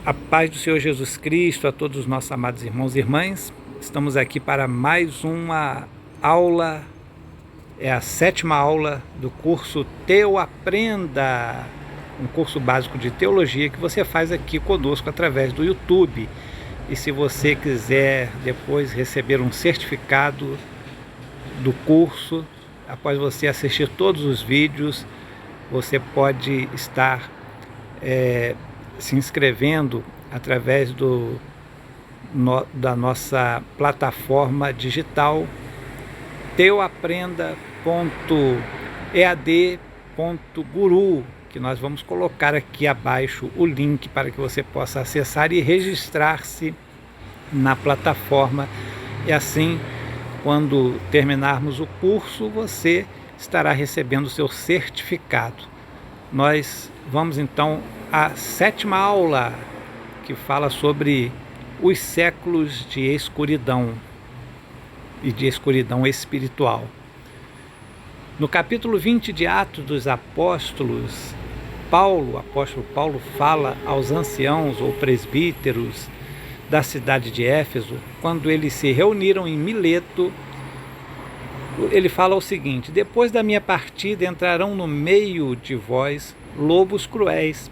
A paz do Senhor Jesus Cristo a todos os nossos amados irmãos e irmãs. Estamos aqui para mais uma aula, é a 7ª aula do curso Teu Aprenda, um curso básico de teologia que você faz aqui conosco através do YouTube. E se você quiser depois receber um certificado do curso, após você assistir todos os vídeos, você pode estar se inscrevendo através da nossa plataforma digital teuaprenda.ead.guru, que nós vamos colocar aqui abaixo o link para que você possa acessar e registrar-se na plataforma, e assim, quando terminarmos o curso, você estará recebendo o seu certificado. Nós vamos então à 7ª aula, que fala sobre os séculos de escuridão e de escuridão espiritual. No capítulo 20 de Atos dos Apóstolos, o apóstolo Paulo fala aos anciãos ou presbíteros da cidade de Éfeso, quando eles se reuniram em Mileto. Ele fala o seguinte: depois da minha partida entrarão no meio de vós lobos cruéis,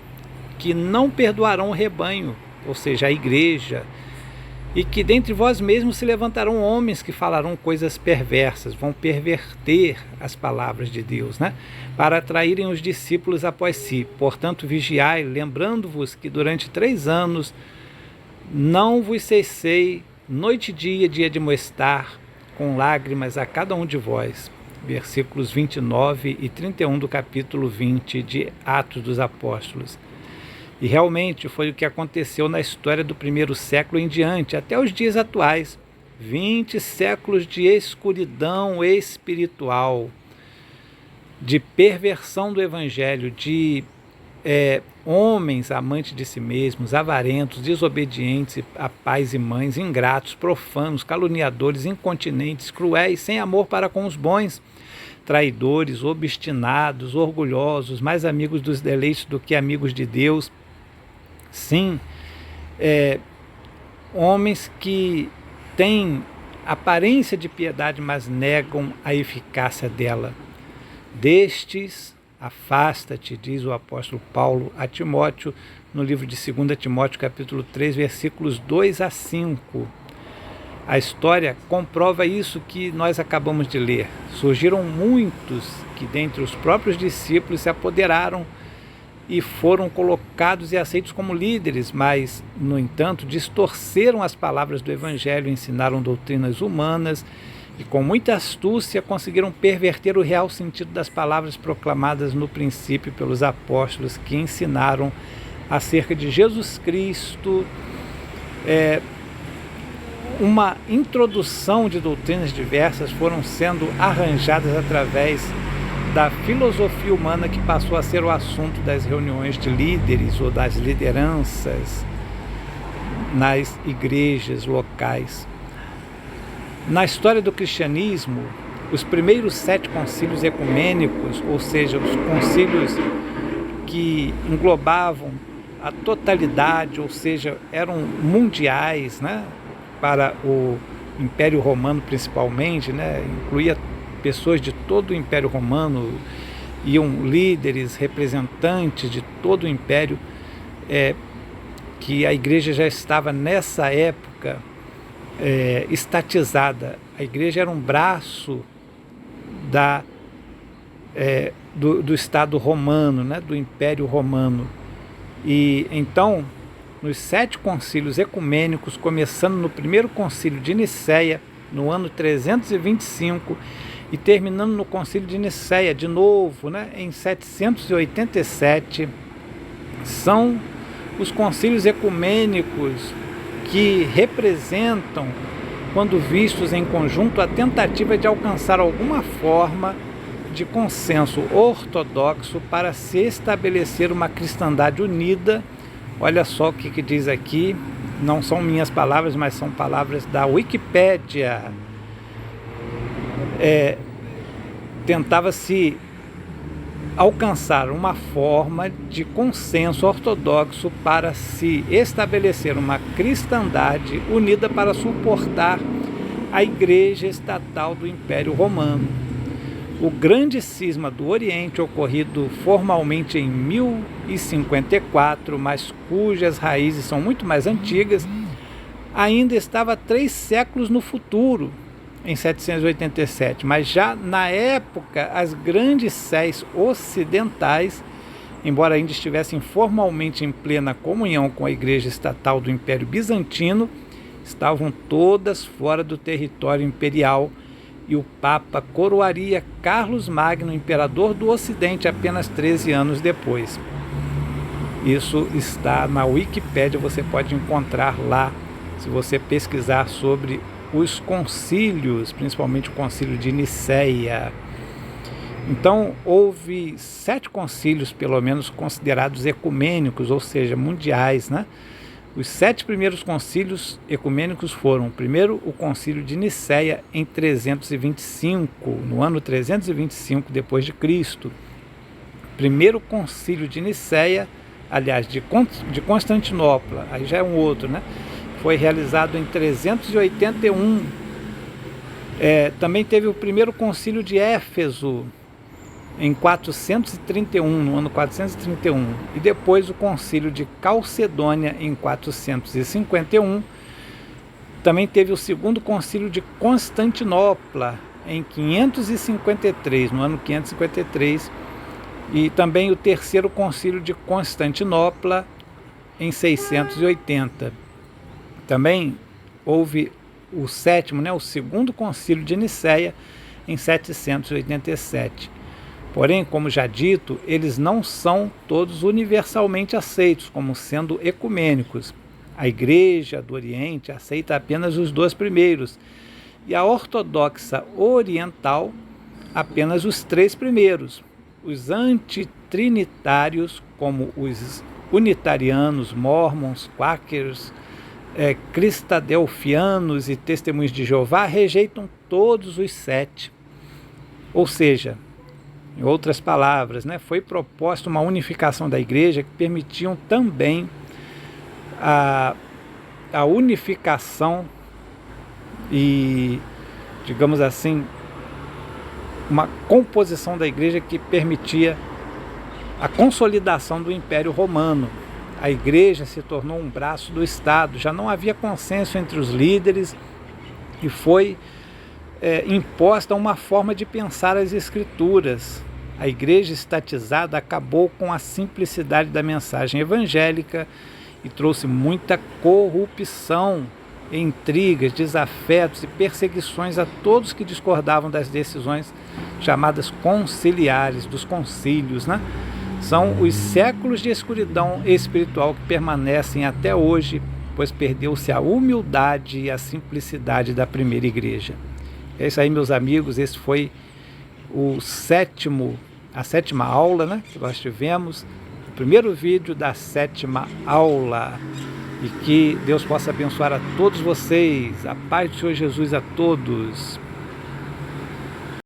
que não perdoarão o rebanho, ou seja, a igreja, e que dentre vós mesmos se levantarão homens que falarão coisas perversas, vão perverter as palavras de Deus, para atraírem os discípulos após si. Portanto, vigiai, lembrando-vos que durante 3 anos não vos cessei, noite e dia, dia de moestar, com lágrimas a cada um de vós. Versículos 29 e 31 do capítulo 20 de Atos dos Apóstolos. E realmente foi o que aconteceu na história do primeiro século em diante, até os dias atuais. 20 séculos de escuridão espiritual, de perversão do evangelho, de homens amantes de si mesmos, avarentos, desobedientes a pais e mães, ingratos, profanos, caluniadores, incontinentes, cruéis, sem amor para com os bons, traidores, obstinados, orgulhosos, mais amigos dos deleites do que amigos de Deus. Sim, homens que têm aparência de piedade, mas negam a eficácia dela. Destes, afasta-te, diz o apóstolo Paulo a Timóteo, no livro de 2 Timóteo, capítulo 3, versículos 2 a 5. A história comprova isso que nós acabamos de ler. Surgiram muitos que dentre os próprios discípulos se apoderaram e foram colocados e aceitos como líderes, mas, no entanto, distorceram as palavras do evangelho, ensinaram doutrinas humanas e com muita astúcia conseguiram perverter o real sentido das palavras proclamadas no princípio pelos apóstolos, que ensinaram acerca de Jesus Cristo, uma introdução de doutrinas diversas foram sendo arranjadas através da filosofia humana, que passou a ser o assunto das reuniões de líderes ou das lideranças nas igrejas locais. Na história do cristianismo, os primeiros 7 concílios ecumênicos, ou seja, os concílios que englobavam a totalidade, ou seja, eram mundiais, para o Império Romano principalmente, incluía pessoas de todo o Império Romano, iam líderes, representantes de todo o Império, que a igreja já estava nessa época estatizada. A igreja era um braço do Estado romano, do Império Romano. E então, nos 7 concílios ecumênicos, começando no primeiro concílio de Nicéia, no ano 325, e terminando no concílio de Nicéia, de novo, em 787, são os concílios ecumênicos que representam, quando vistos em conjunto, a tentativa de alcançar alguma forma de consenso ortodoxo para se estabelecer uma cristandade unida. Olha só o que diz aqui, não são minhas palavras, mas são palavras da alcançaram uma forma de consenso ortodoxo para se estabelecer uma cristandade unida para suportar a Igreja Estatal do Império Romano. O grande cisma do Oriente, ocorrido formalmente em 1054, mas cujas raízes são muito mais antigas, ainda estava 3 séculos no futuro, em 787, mas já na época as grandes sés ocidentais, embora ainda estivessem formalmente em plena comunhão com a Igreja Estatal do Império Bizantino, estavam todas fora do território imperial, e o Papa coroaria Carlos Magno, imperador do Ocidente, apenas 13 anos depois. Isso está na Wikipédia, você pode encontrar lá, se você pesquisar sobre os concílios, principalmente o concílio de Nicéia. Então, houve 7 concílios, pelo menos, considerados ecumênicos, ou seja, mundiais, né? Os 7 primeiros concílios ecumênicos foram, primeiro, o concílio de Nicéia, em 325, no ano 325 depois de Cristo. Primeiro concílio de Nicéia, aliás, de Constantinopla, aí já é um outro, né? Foi realizado em 381. Também teve o primeiro concílio de Éfeso, em 431, no ano 431. E depois o concílio de Calcedônia, em 451. Também teve o segundo concílio de Constantinopla, em 553, no ano 553. E também o terceiro concílio de Constantinopla, em 680. Também houve o sétimo, o segundo concílio de Nicéia, em 787. Porém, como já dito, eles não são todos universalmente aceitos como sendo ecumênicos. A Igreja do Oriente aceita apenas os 2 primeiros, e a ortodoxa oriental apenas os 3 primeiros. Os antitrinitários, como os unitarianos, mormons, quakers, cristadelfianos e testemunhos de Jeová, rejeitam todos os 7. Ou seja, em outras palavras, foi proposta uma unificação da igreja que permitiam também a unificação e, digamos assim, uma composição da igreja que permitia a consolidação do Império Romano. A igreja se tornou um braço do Estado, já não havia consenso entre os líderes e foi imposta uma forma de pensar as Escrituras. A igreja estatizada acabou com a simplicidade da mensagem evangélica e trouxe muita corrupção, intrigas, desafetos e perseguições a todos que discordavam das decisões chamadas conciliares, dos concílios, São os séculos de escuridão espiritual que permanecem até hoje, pois perdeu-se a humildade e a simplicidade da primeira igreja. É isso aí, meus amigos, esse foi a sétima aula, que nós tivemos, o primeiro vídeo da 7ª aula. E que Deus possa abençoar a todos vocês, a paz do Senhor Jesus a todos.